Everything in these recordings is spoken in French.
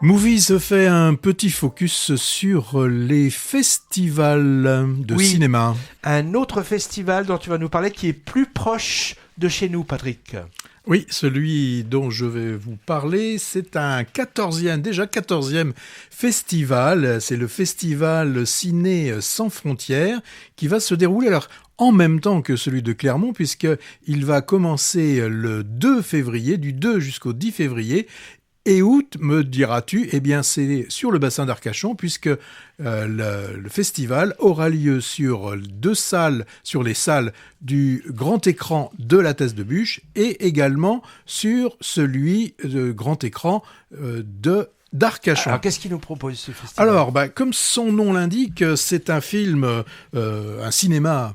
Movies fait un petit focus sur les festivals de cinéma. Un autre festival dont tu vas nous parler qui est plus proche de chez nous, Patrick. Oui, celui dont je vais vous parler, c'est un 14e festival. C'est le festival Ciné Sans Frontières qui va se dérouler en même temps que celui de Clermont, puisqu'il va commencer le 2 février, du 2 jusqu'au 10 février. Et août, me diras-tu, eh bien c'est sur le bassin d'Arcachon, puisque le festival aura lieu sur sur les salles du grand écran de la Thèse de Buch et également sur celui de grand écran d'Arcachon. Alors, qu'est-ce qu'il nous propose, ce festival ? Alors, comme son nom l'indique, c'est un film, un festival,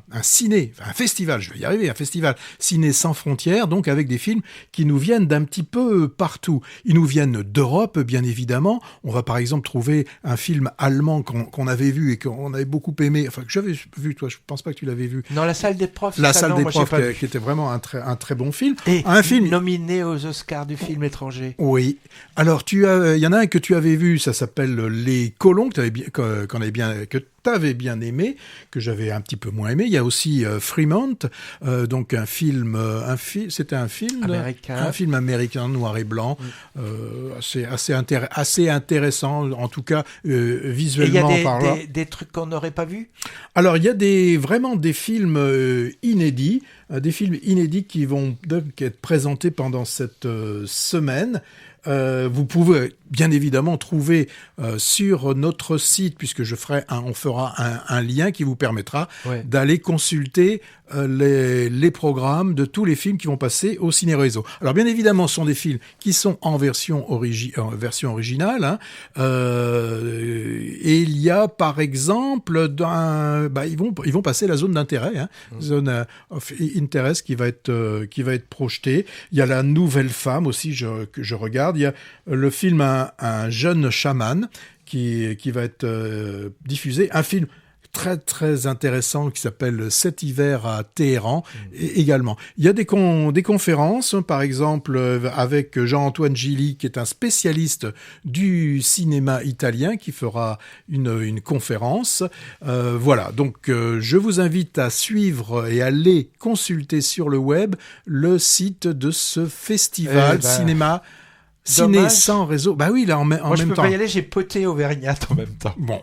je vais y arriver, un festival Ciné Sans Frontières, donc avec des films qui nous viennent d'un petit peu partout. Ils nous viennent d'Europe, bien évidemment. On va par exemple trouver un film allemand qu'on avait vu et qu'on avait beaucoup aimé, enfin que j'avais vu, toi, je pense pas que tu l'avais vu. Non, La Salle des Profs. La Salle des Profs, qui était vraiment un très bon film. Et un film nominé aux Oscars du film étranger. Oui. Alors, il y en a un que tu avais vu, ça s'appelle Les Colons, que tu avais bien aimé, que j'avais un petit peu moins aimé. Il y a aussi Fremont, donc c'était un film américain noir et blanc, assez intéressant, en tout cas visuellement parlant. Il y a des trucs qu'on n'aurait pas vus. Alors il y a vraiment des films inédits, qui vont donc être présentés pendant cette semaine. Vous pouvez bien évidemment trouver sur notre site, puisque on fera un lien qui vous permettra d'aller consulter les programmes de tous les films qui vont passer au Ciné Réseau. Alors bien évidemment, ce sont des films qui sont en version originale, hein. Et il y a par exemple ils vont passer la zone d'intérêt, hein, zone of interest qui va être projetée. Il y a La Nouvelle Femme aussi que je regarde. Il y a le film un jeune chaman qui va être diffusé. Un film très très intéressant qui s'appelle Cet hiver à Téhéran également. Il y a des conférences, par exemple avec Jean-Antoine Gilly, qui est un spécialiste du cinéma italien, qui fera une conférence. Voilà, donc je vous invite à suivre et à aller consulter sur le web le site de ce festival cinéma Ciné Sans Réseau. Bah oui, là en même temps. Moi, je peux pas y aller, j'ai poté Auvergnat en même temps. Bon,